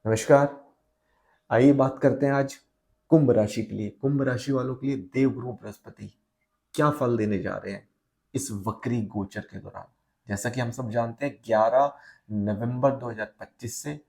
नमस्कार। आइए बात करते हैं आज कुंभ राशि के लिए। कुंभ राशि वालों के लिए देवगुरु बृहस्पति क्या फल देने जा रहे हैं इस वक्री गोचर के दौरान। जैसा कि हम सब जानते हैं 11 नवंबर 2025 से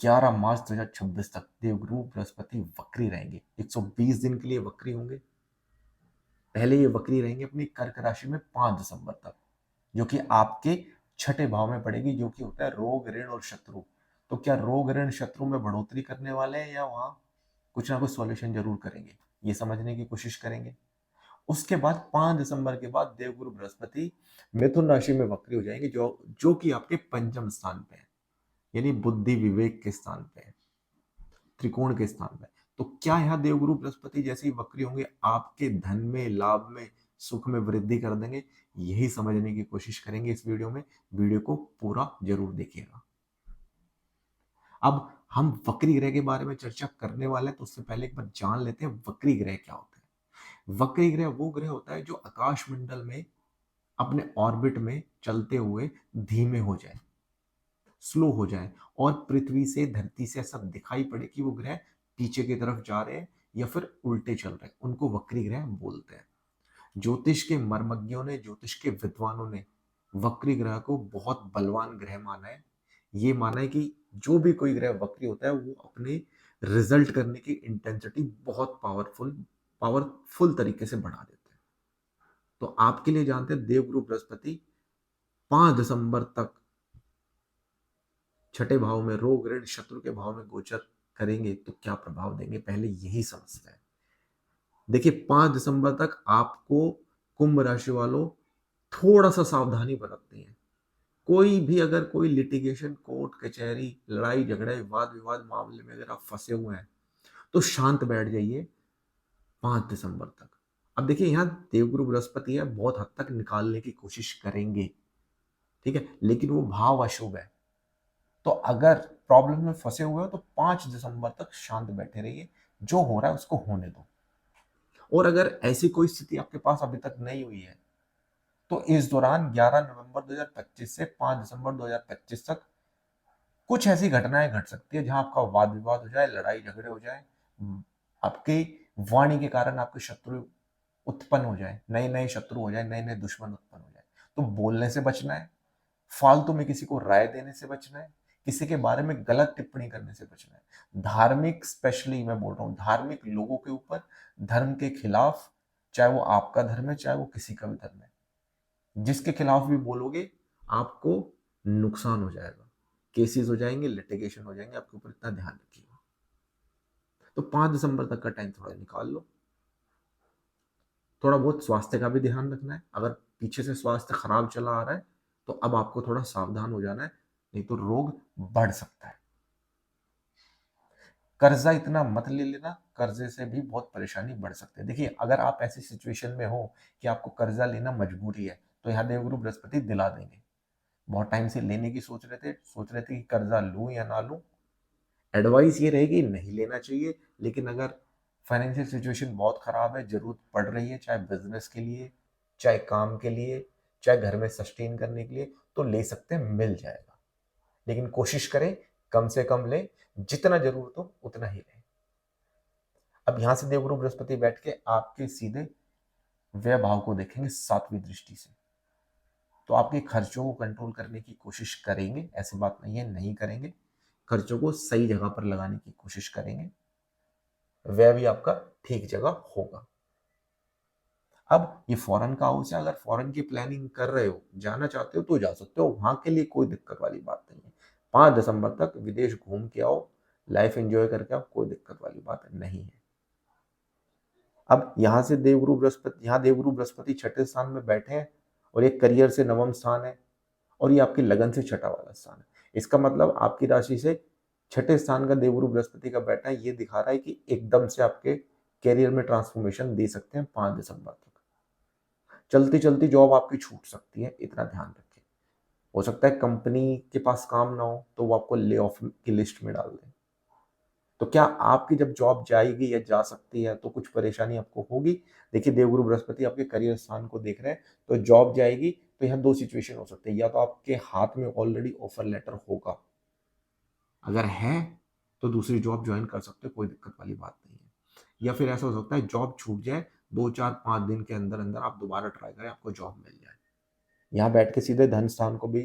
11 मार्च 2026 तक देवगुरु बृहस्पति वक्री रहेंगे। 120 दिन के लिए वक्री होंगे। पहले ये वक्री रहेंगे अपनी कर्क राशि में 5 दिसंबर तक, जो कि आपके छठे भाव में पड़ेगी, जो कि होता है रोग, ऋण और शत्रु। तो क्या रोग, ऋण, शत्रु में बढ़ोतरी करने वाले हैं या वहां कुछ ना कुछ सॉल्यूशन जरूर करेंगे, ये समझने की कोशिश करेंगे। उसके बाद 5 दिसंबर के बाद देवगुरु बृहस्पति मिथुन राशि में वक्री हो जाएंगे, जो जो कि आपके पंचम स्थान पे है, यानी बुद्धि विवेक के स्थान पे है, त्रिकोण के स्थान पे। तो क्या यहाँ देवगुरु बृहस्पति जैसे ही वक्री होंगे आपके धन में, लाभ में, सुख में वृद्धि कर देंगे? यही समझने की कोशिश करेंगे इस वीडियो में। वीडियो को पूरा जरूर देखिएगा। अब हम वक्री ग्रह के बारे में चर्चा करने वाले हैं, तो उससे पहले एक बार जान लेते हैं वक्री ग्रह क्या होता है। वक्री ग्रह वो ग्रह होता है जो आकाश मंडल में अपने ऑर्बिट में चलते हुए धीमे हो जाए, स्लो हो जाए, और पृथ्वी से, धरती से ऐसा दिखाई पड़े कि वो ग्रह पीछे की तरफ जा रहे हैं या फिर उल्टे चल रहे हैं, उनको वक्री ग्रह बोलते हैं। ज्योतिष के मर्मज्ञों ने, ज्योतिष के विद्वानों ने वक्री ग्रह को बहुत बलवान ग्रह माना है। ये माना है कि जो भी कोई ग्रह वक्री होता है वो अपने रिजल्ट करने की इंटेंसिटी बहुत पावरफुल तरीके से बढ़ा देते हैं। तो आपके लिए जानते हैं देवगुरु बृहस्पति 5 दिसंबर तक छठे भाव में रोग, ऋण, शत्रु के भाव में गोचर करेंगे तो क्या प्रभाव देंगे, पहले यही समझते हैं। देखिए 5 दिसंबर तक आपको, कुंभ राशि वालों, थोड़ा सा सावधानी बरतनी है। कोई भी अगर कोई लिटिगेशन, कोर्ट कचहरी, लड़ाई झगड़े, वाद विवाद मामले में अगर आप फंसे हुए हैं तो शांत बैठ जाइए 5 दिसंबर तक। अब देखिए यहाँ देवगुरु बृहस्पति है, बहुत हद तक निकालने की कोशिश करेंगे, ठीक है, लेकिन वो भाव अशुभ है। तो अगर प्रॉब्लम में फंसे हुए हो तो 5 दिसंबर तक शांत बैठे रहिए, जो हो रहा है उसको होने दो। और अगर ऐसी कोई स्थिति आपके पास अभी तक नहीं हुई है तो इस दौरान 11 नवंबर 2025 से 5 दिसंबर 2025 तक कुछ ऐसी घटनाएं घट सकती है जहां आपका वाद विवाद हो जाए, लड़ाई झगड़े हो जाए, आपकी वाणी के कारण आपके शत्रु उत्पन्न हो जाए, नए नए शत्रु हो जाए, नए नए दुश्मन उत्पन्न हो जाए। तो बोलने से बचना है, फालतू में किसी को राय देने से बचना है, किसी के बारे में गलत टिप्पणी करने से बचना है। धार्मिक, स्पेशली मैं बोल रहा हूँ धार्मिक लोगों के ऊपर, धर्म के खिलाफ, चाहे वो आपका धर्म है चाहे वो किसी का भी धर्म है, जिसके खिलाफ भी बोलोगे आपको नुकसान हो जाएगा, केसेस हो जाएंगे, लिटिगेशन हो जाएंगे। आपके ऊपर इतना ध्यान रखिएगा। तो 5 दिसंबर तक का टाइम थोड़ा निकाल लो। थोड़ा बहुत स्वास्थ्य का भी ध्यान रखना है। अगर पीछे से स्वास्थ्य खराब चला आ रहा है तो अब आपको थोड़ा सावधान हो जाना है, नहीं तो रोग बढ़ सकता है। कर्जा इतना मत ले लेना, कर्जे से भी बहुत परेशानी बढ़ सकती है। देखिए अगर आप ऐसी सिचुएशन में हो कि आपको कर्जा लेना मजबूरी है तो यहाँ देवगुरु बृहस्पति दिला देंगे। बहुत टाइम से लेने की सोच रहे थे कि कर्जा लूं या ना लूं। एडवाइस ये रहेगी नहीं लेना चाहिए, लेकिन अगर फाइनेंशियल सिचुएशन बहुत खराब है, जरूरत पड़ रही है, चाहे बिजनेस के लिए, चाहे काम के लिए, चाहे घर में सस्टेन करने के लिए, तो ले सकते हैं, मिल जाएगा। लेकिन कोशिश करें कम से कम लें, जितना जरूरत हो उतना ही लें। अब यहां से देवगुरु बृहस्पति बैठ के आपके सीधे व्यय भाव को देखेंगे 7वीं दृष्टि से। तो आपके खर्चों को कंट्रोल करने की कोशिश करेंगे, ऐसी बात नहीं है नहीं करेंगे, खर्चों को सही जगह पर लगाने की कोशिश करेंगे, व्यय भी आपका ठीक जगह होगा। अब ये फॉरेन का हाउस है, अगर फॉरेन की प्लानिंग कर रहे हो, जाना चाहते हो तो जा सकते हो, वहां के लिए कोई दिक्कत वाली बात नहीं है। 5 दिसंबर तक विदेश घूम के आओ, लाइफ एंजॉय करके आओ, कोई दिक्कत वाली बात नहीं है। अब यहाँ देवगुरु बृहस्पति छठे स्थान में बैठे हैं, और ये करियर से नवम स्थान है, और ये आपकी लगन से छठा वाला स्थान है। इसका मतलब आपकी राशि से छठे स्थान का देवगुरु बृहस्पति का बैठना ये दिखा रहा है कि एकदम से आपके कैरियर में ट्रांसफॉर्मेशन दे सकते हैं 5 दिसंबर तक। चलती चलती जॉब आपकी छूट सकती है, इतना ध्यान रखें। हो सकता है कंपनी के पास काम ना हो तो वो आपको ले ऑफ की लिस्ट में डाल दें। तो क्या आपकी जब जॉब जाएगी या जा सकती है तो कुछ परेशानी आपको होगी? देखिए देवगुरु बृहस्पति आपके करियर स्थान को देख रहे हैं, तो जॉब जाएगी तो यहाँ दो सिचुएशन हो सकते हैं। या तो आपके हाथ में ऑलरेडी ऑफर लेटर होगा, अगर है तो दूसरी जॉब ज्वाइन कर सकते हो, कोई दिक्कत वाली बात नहीं है। या फिर ऐसा हो सकता है जॉब छूट जाए, 2 4 5 दिन के अंदर अंदर आप दोबारा ट्राई करें, आपको जॉब मिल जाए। यहाँ बैठ के सीधे धन स्थान को भी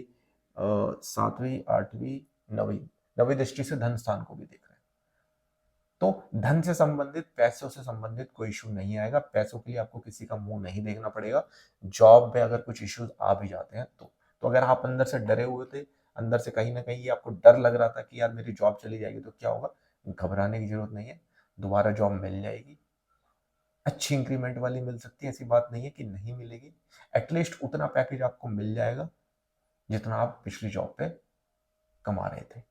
7वीं 8वीं 9वीं 9वीं दृष्टि से धन स्थान को भी देख रहे हैं। तो धन से संबंधित, पैसों से संबंधित कोई इशू नहीं आएगा, पैसों के लिए आपको किसी का मुंह नहीं देखना पड़ेगा। जॉब में अगर कुछ इश्यूज आ भी जाते हैं तो अगर आप अंदर से डरे हुए थे, अंदर से कहीं ना कहीं ये आपको डर लग रहा था कि यार मेरी जॉब चली जाएगी तो क्या होगा, घबराने की जरूरत नहीं है। दोबारा जॉब मिल जाएगी, अच्छी इंक्रीमेंट वाली मिल सकती है, ऐसी बात नहीं है कि नहीं मिलेगी। एटलीस्ट उतना पैकेज आपको मिल जाएगा जितना आप पिछली जॉब पे कमा रहे थे।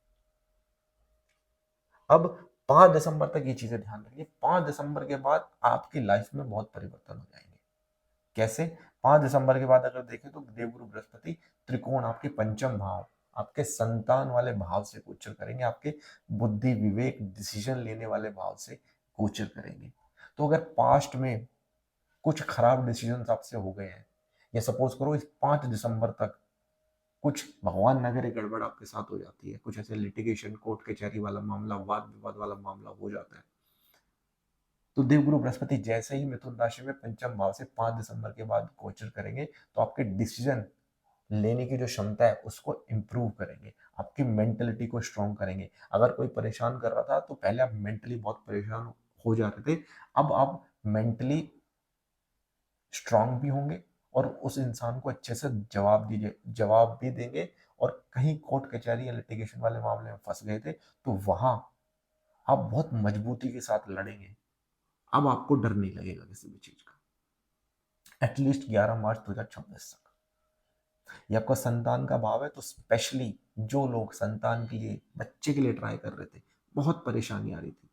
अब 5 दिसंबर तक ये चीजें ध्यान रखिए। 5 दिसंबर के बाद आपकी लाइफ में बहुत परिवर्तन हो जाएंगे। कैसे? 5 दिसंबर के बाद अगर देखें तो देवगुरु बृहस्पति त्रिकोण आपके पंचम भाव, आपके संतान वाले भाव से गोचर करेंगे, आपके बुद्धि विवेक डिसीजन लेने वाले भाव से गोचर करेंगे। तो अगर पास्ट में कुछ खराब डिसीजन आपसे हो गए हैं, या सपोज करो इस 5 दिसंबर तक कुछ भगवान न करे गड़बड़ आपके साथ हो जाती है, कुछ ऐसे लिटिगेशन कोर्ट कचहरी वाला मामला, वाद विवाद वाला मामला हो जाता है, तो देवगुरु बृहस्पति जैसे ही मिथुन राशि में पंचम भाव से 5 दिसंबर के बाद गोचर करेंगे तो आपके डिसीजन लेने की जो क्षमता है उसको इम्प्रूव करेंगे, आपकी मेंटलिटी को स्ट्रॉन्ग करेंगे। अगर कोई परेशान कर रहा था तो पहले आप मेंटली बहुत परेशान हो जाते थे, अब आप मेंटली स्ट्रांग भी होंगे और उस इंसान को अच्छे से जवाब भी देंगे। और कहीं कोर्ट कचहरी या लिटिगेशन वाले मामले में फंस गए थे तो वहां आप बहुत मजबूती के साथ लड़ेंगे। अब आपको डर नहीं लगेगा किसी भी चीज का, एटलीस्ट 11 मार्च 2026 तक। ये आपका संतान का भाव है, तो स्पेशली जो लोग संतान के लिए, बच्चे के लिए ट्राई कर रहे थे, बहुत परेशानी आ रही थी,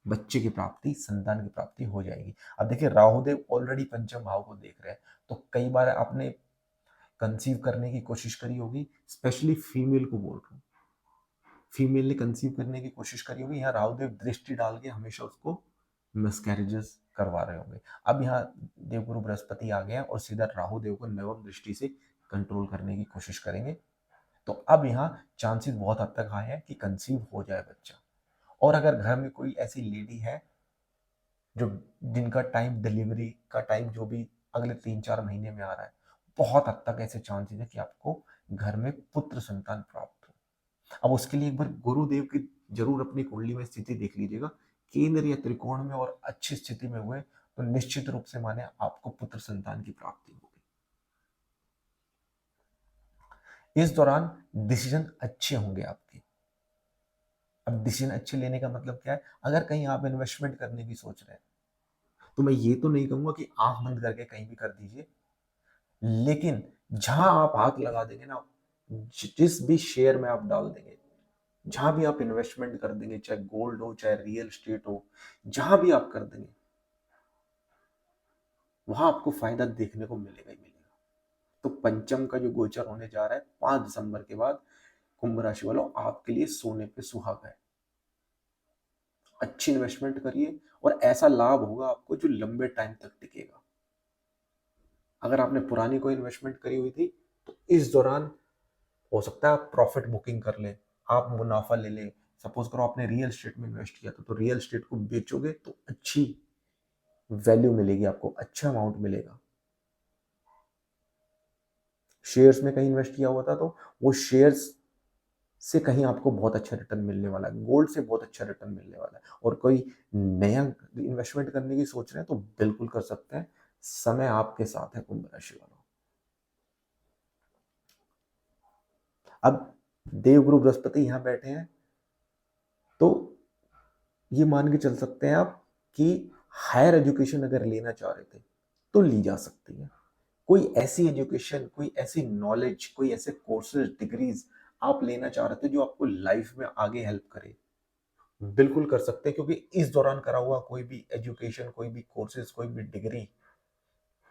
बच्चे की प्राप्ति, संतान की प्राप्ति हो जाएगी। अब देखिए राहुदेव ऑलरेडी पंचम भाव को देख रहे हैं, तो कई बार आपने कंसीव करने की कोशिश करी होगी, स्पेशली फीमेल को बोल रहा हूँ, फीमेल ने कंसीव करने की कोशिश करी होगी, यहाँ राहुदेव दृष्टि डाल के हमेशा उसको मिसकैरेजेस करवा रहे होंगे। अब यहाँ देवगुरु बृहस्पति आ गया और सीधा राहुदेव को नवम दृष्टि से कंट्रोल करने की कोशिश करेंगे। तो अब यहाँ चांसेस बहुत हद तक हाई है कि कंसीव हो जाए बच्चा। और अगर घर में कोई ऐसी लेडी है जो जिनका टाइम, डिलीवरी का टाइम जो भी अगले 3 4 महीने में आ रहा है, बहुत हद तक ऐसे चांसेस है कि आपको घर में पुत्र संतान प्राप्त हो। अब उसके लिए एक बार गुरुदेव की जरूर अपनी कुंडली में स्थिति देख लीजिएगा, केंद्र या त्रिकोण में और अच्छी स्थिति में हुए तो निश्चित रूप से माने आपको पुत्र संतान की प्राप्ति होगी। इस दौरान डिसीजन अच्छे होंगे आपके। अब डिसीजन अच्छे लेने का मतलब क्या है? अगर कहीं आप इन्वेस्टमेंट करने की सोच रहे हैं तो मैं ये तो नहीं कहूंगा कि आंख बंद करके कहीं भी कर दीजिए, लेकिन जहां आप हाथ लगा देंगे ना, जिस भी शेयर में आप डाल देंगे, जहां भी आप इन्वेस्टमेंट कर देंगे, चाहे गोल्ड हो चाहे रियल एस्टेट हो, जहां भी आप कर देंगे वहां आपको फायदा देखने को मिलेगा ही मिलेगा। तो पंचम का जो गोचर होने जा रहा है 5 दिसंबर के बाद, कुंभ राशि वालों आपके लिए सोने पे सुहागा है। अच्छी इन्वेस्टमेंट करिए और ऐसा लाभ होगा आपको जो लंबे टाइम तक टिकेगा। अगर आपने पुरानी कोई इन्वेस्टमेंट करी हुई थी तो इस दौरान हो सकता है आप प्रॉफिट बुकिंग कर लें, आप मुनाफा ले लें। सपोज करो आपने रियल एस्टेट में इन्वेस्ट किया था तो रियल एस्टेट को बेचोगे तो अच्छी वैल्यू मिलेगी, आपको अच्छा अमाउंट मिलेगा। शेयर्स में कहीं इन्वेस्ट किया हुआ था तो वो शेयर्स से कहीं आपको बहुत अच्छा रिटर्न मिलने वाला है, गोल्ड से बहुत अच्छा रिटर्न मिलने वाला है। और कोई नया इन्वेस्टमेंट करने की सोच रहे हैं तो बिल्कुल कर सकते हैं, समय आपके साथ है कुंभ राशि वालों। अब देवगुरु बृहस्पति यहां बैठे हैं तो ये मान के चल सकते हैं आप कि हायर एजुकेशन अगर लेना चाह रहे थे तो ली जा सकती है। कोई ऐसी एजुकेशन, कोई ऐसी नॉलेज, कोई ऐसे कोर्सेज, डिग्रीज आप लेना चाह रहे थे जो आपको लाइफ में आगे हेल्प करे, बिल्कुल कर सकते हैं। क्योंकि इस दौरान करा हुआ कोई भी एजुकेशन, कोई भी कोर्सेज, कोई भी डिग्री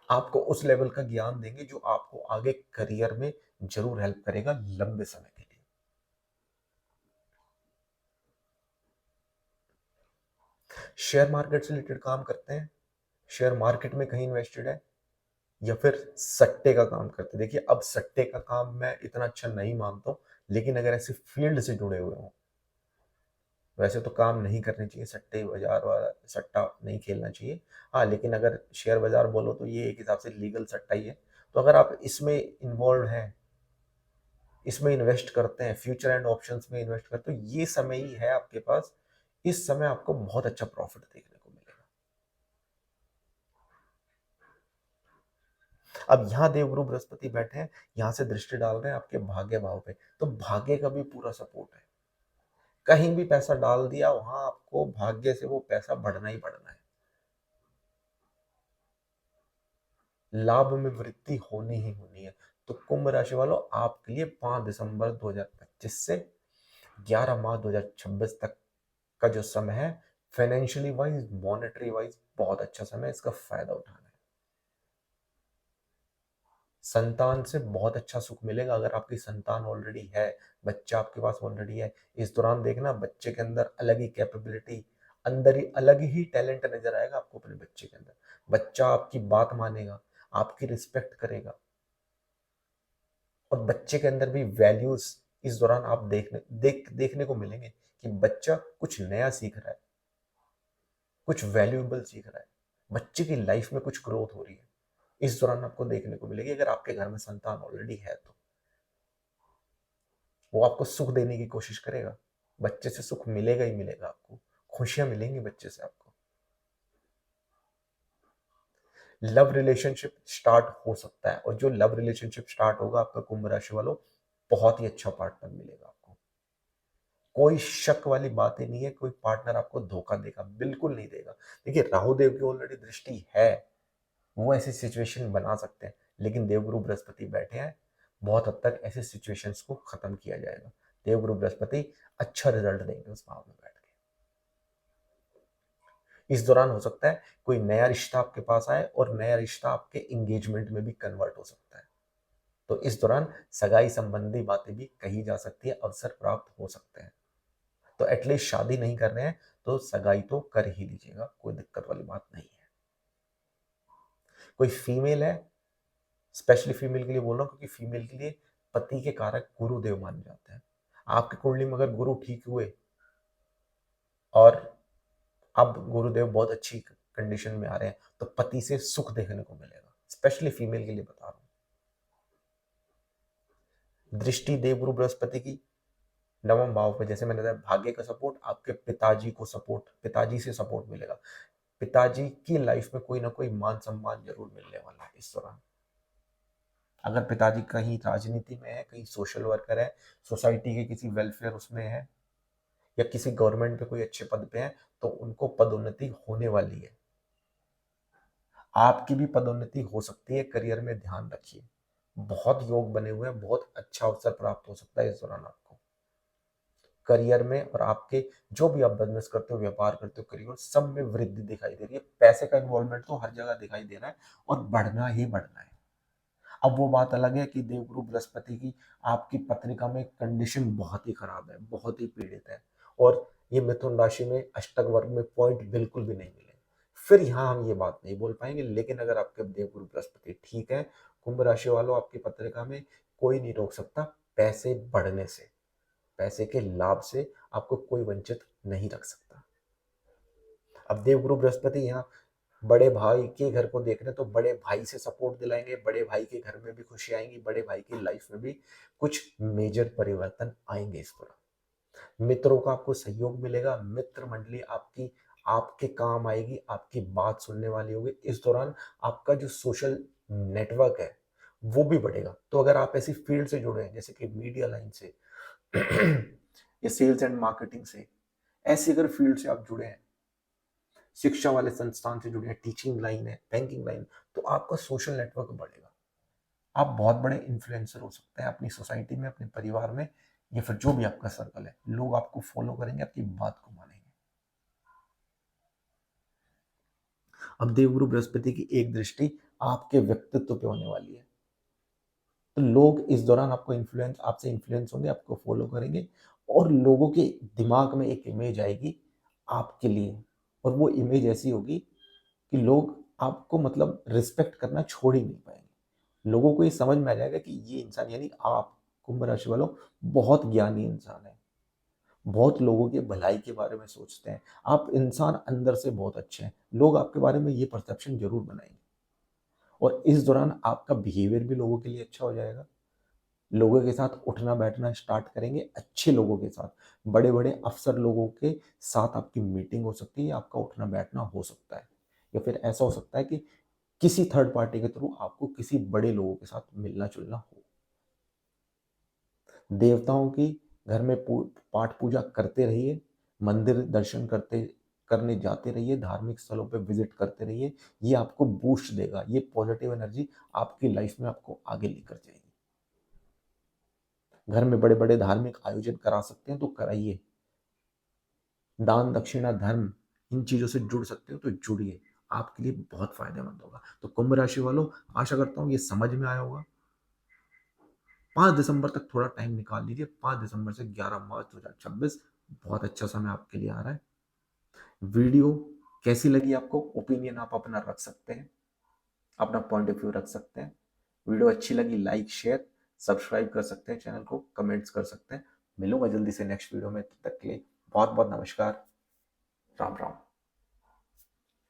आपको उस लेवल का ज्ञान देंगे जो आपको आगे करियर में जरूर हेल्प करेगा लंबे समय के लिए। शेयर मार्केट से रिलेटेड काम करते हैं, शेयर मार्केट में कहीं इन्वेस्टेड है, या फिर सट्टे का काम करते हैं। देखिए अब सट्टे का काम मैं इतना अच्छा नहीं मानता हूं, लेकिन अगर ऐसे फील्ड से जुड़े हुए हो, वैसे तो काम नहीं करने चाहिए, सट्टे बाजार वाला सट्टा नहीं खेलना चाहिए। हाँ, लेकिन अगर शेयर बाजार बोलो तो ये एक हिसाब से लीगल सट्टा ही है। तो अगर आप इसमें इन्वॉल्व हैं, इसमें इन्वेस्ट करते हैं, फ्यूचर एंड ऑप्शंस में इन्वेस्ट करते हो, ये समय ही है आपके पास। इस समय आपको बहुत अच्छा प्रॉफिट देखने को मिलेगा। अब यहाँ देवगुरु बृहस्पति बैठे हैं, यहाँ से दृष्टि डाल रहे हैं आपके भाग्य भाव पे, तो भाग्य का भी पूरा सपोर्ट है। कहीं भी पैसा डाल दिया वहां आपको भाग्य से वो पैसा बढ़ना ही बढ़ना है, लाभ में वृद्धि होनी ही होनी है। तो कुंभ राशि वालों, आपके लिए 5 दिसंबर 2025 से 11 मार्च 2026 तक का जो समय है, फाइनेंशियली वाइज, मॉनेटरी वाइज बहुत अच्छा समय है, इसका फायदा उठाना है। संतान से बहुत अच्छा सुख मिलेगा। अगर आपकी संतान ऑलरेडी है, बच्चा आपके पास ऑलरेडी है, इस दौरान देखना बच्चे के अंदर अलग ही कैपेबिलिटी, अंदर ही अलग ही टैलेंट नजर आएगा आपको अपने बच्चे के अंदर। बच्चा आपकी बात मानेगा, आपकी रिस्पेक्ट करेगा, और बच्चे के अंदर भी वैल्यूज इस दौरान आप देखने को मिलेंगे कि बच्चा कुछ नया सीख रहा है, कुछ वैल्यूएबल सीख रहा है, बच्चे की लाइफ में कुछ ग्रोथ हो रही है, इस दौरान आपको देखने को मिलेगी। अगर आपके घर में संतान ऑलरेडी है तो वो आपको सुख देने की कोशिश करेगा, बच्चे से सुख मिलेगा ही मिलेगा, आपको खुशियां मिलेंगी बच्चे से आपको। लव रिलेशनशिप स्टार्ट हो सकता है, और जो लव रिलेशनशिप स्टार्ट होगा आपका कुंभ राशि वालों, बहुत ही अच्छा पार्टनर मिलेगा आपको। कोई शक वाली बात ही नहीं है, कोई पार्टनर आपको धोखा देगा बिल्कुल नहीं देगा। देखिए, राहु देव की ऑलरेडी दृष्टि है, वो ऐसी सिचुएशन बना सकते हैं, लेकिन देवगुरु बृहस्पति बैठे हैं, बहुत हद तक ऐसे सिचुएशंस को खत्म किया जाएगा। देवगुरु बृहस्पति अच्छा रिजल्ट देंगे उस भाव में बैठ के। इस दौरान हो सकता है कोई नया रिश्ता आपके पास आए, और नया रिश्ता आपके एंगेजमेंट में भी कन्वर्ट हो सकता है। तो इस दौरान सगाई संबंधी बातें भी कही जा सकती है, अवसर प्राप्त हो सकते हैं। तो एटलीस्ट शादी नहीं कर रहे हैं तो सगाई तो कर ही लीजिएगा, कोई दिक्कत वाली बात नहीं है। कोई फीमेल है, स्पेशली फीमेल के लिए बोल रहा हूँ, क्योंकि फीमेल के लिए पति के कारक गुरुदेव माने जाते हैं। आपकी कुंडली में अगर गुरु ठीक हुए और अब गुरुदेव बहुत अच्छी कंडीशन में आ रहे हैं, तो पति से सुख देखने को मिलेगा, स्पेशली फीमेल के लिए बता रहा हूँ। दृष्टि देवगुरु बृहस्पति की नवम भाव पे, जैसे मैंने बताया, भाग्य का सपोर्ट, आपके पिताजी को सपोर्ट, पिताजी से सपोर्ट मिलेगा। पिताजी की लाइफ में कोई ना कोई मान सम्मान जरूर मिलने वाला है इस दौरान। अगर पिताजी कहीं राजनीति में है, कहीं सोशल वर्कर है, सोसाइटी के किसी वेलफेयर उसमें है, या किसी गवर्नमेंट पे कोई अच्छे पद पे है, तो उनको पदोन्नति होने वाली है। आपकी भी पदोन्नति हो सकती है, करियर में ध्यान रखिए। बहुत योग बने हुए हैं, बहुत अच्छा अवसर प्राप्त हो सकता है इस दौरान आपको करियर में। और आपके जो भी आप बिजनेस करते हो, व्यापार करते हो, करियर, सब में वृद्धि दिखाई दे रही है। पैसे का इन्वॉल्वमेंट तो हर जगह दिखाई दे रहा है, और बढ़ना ही बढ़ना है। अब वो बात अलग है कि देवगुरु बृहस्पति की आपकी पत्रिका में कंडीशन बहुत ही खराब है, बहुत ही पीड़ित है, और ये मिथुन राशि में अष्टक वर्ग में पॉइंट बिल्कुल भी नहीं मिले, फिर यहाँ हम ये बात नहीं बोल पाएंगे। लेकिन अगर आपके देवगुरु बृहस्पति ठीक है, कुंभ राशि वालों, आपकी पत्रिका में कोई नहीं रोक सकता पैसे बढ़ने से, पैसे के लाभ से आपको कोई वंचित नहीं रख सकता। अब देवगुरु बृहस्पति यहाँ बड़े भाई के घर को देख रहे हैं, तो बड़े भाई से सपोर्ट दिलाएंगे, बड़े भाई के घर में भी खुशी आएंगी, बड़े भाई की लाइफ में भी कुछ मेजर परिवर्तन आएंगे इस दौरान। मित्रों का आपको सहयोग मिलेगा, मित्र मंडली आपकी आपके काम आएगी, आपकी बात सुनने वाली होगी इस दौरान। आपका जो सोशल नेटवर्क है वो भी बढ़ेगा। तो अगर आप ऐसी फील्ड से जुड़े हैं, जैसे कि मीडिया लाइन से या सेल्स एंड मार्केटिंग से, ऐसी अगर फील्ड से आप जुड़े हैं, शिक्षा वाले संस्थान से जुड़े हैं, टीचिंग लाइन है, बैंकिंग लाइन, तो आपका सोशल नेटवर्क बढ़ेगा। आप बहुत बड़े इन्फ्लुएंसर हो सकते हैं अपनी सोसाइटी में, अपने परिवार में, या फिर जो भी आपका सर्कल है, लोग आपको फॉलो करेंगे, आपकी बात को मानेंगे। अब देवगुरु बृहस्पति की एक दृष्टि आपके व्यक्तित्व पे होने वाली है, तो लोग इस दौरान आपको आपसे इन्फ्लुएंस होंगे, आपको फॉलो करेंगे, और लोगों के दिमाग में एक इमेज आएगी आपके लिए, और वो इमेज ऐसी होगी कि लोग आपको मतलब रिस्पेक्ट करना छोड़ ही नहीं पाएंगे। लोगों को ये समझ में आ जाएगा कि ये इंसान, यानी आप कुंभ राशि वालों, बहुत ज्ञानी इंसान है, बहुत लोगों की भलाई के बारे में सोचते हैं। आप इंसान अंदर से बहुत अच्छे हैं, लोग आपके बारे में ये परसेप्शन जरूर बनाएंगे। और इस दौरान आपका बिहेवियर भी लोगों के लिए अच्छा हो जाएगा। लोगों के साथ उठना बैठना स्टार्ट करेंगे, अच्छे लोगों के साथ, बड़े बड़े अफसर लोगों के साथ आपकी मीटिंग हो सकती है, आपका उठना बैठना हो सकता है। या फिर ऐसा हो सकता है कि किसी थर्ड पार्टी के थ्रू आपको किसी बड़े लोगों के साथ मिलना जुलना हो। देवताओं की घर में पाठ पूजा करते रहिए, मंदिर दर्शन करते करने जाते रहिए, धार्मिक स्थलों पे विजिट करते रहिए। ये आपको बूस्ट देगा, ये पॉजिटिव एनर्जी आपकी लाइफ में आपको आगे लेकर जाएगी। घर में बड़े बड़े धार्मिक आयोजन करा सकते हैं तो कराइए। दान दक्षिणा धर्म इन चीजों से जुड़ सकते हो तो जुड़िए, आपके लिए बहुत फायदेमंद होगा। तो कुंभ राशि वालों, आशा करता हूँ ये समझ में आया होगा। 5 दिसंबर तक थोड़ा टाइम निकाल लीजिए, 5 दिसंबर से 11 मार्च 2026 बहुत अच्छा समय आपके लिए आ रहा है। वीडियो कैसी लगी आपको, ओपिनियन आप अपना रख सकते हैं, अपना पॉइंट ऑफ व्यू रख सकते हैं। वीडियो अच्छी लगी लाइक शेयर सब्सक्राइब कर सकते हैं, चैनल को कमेंट्स कर सकते हैं। मिलूंगा जल्दी से नेक्स्ट वीडियो में, तब तक के लिए बहुत बहुत नमस्कार, राम राम।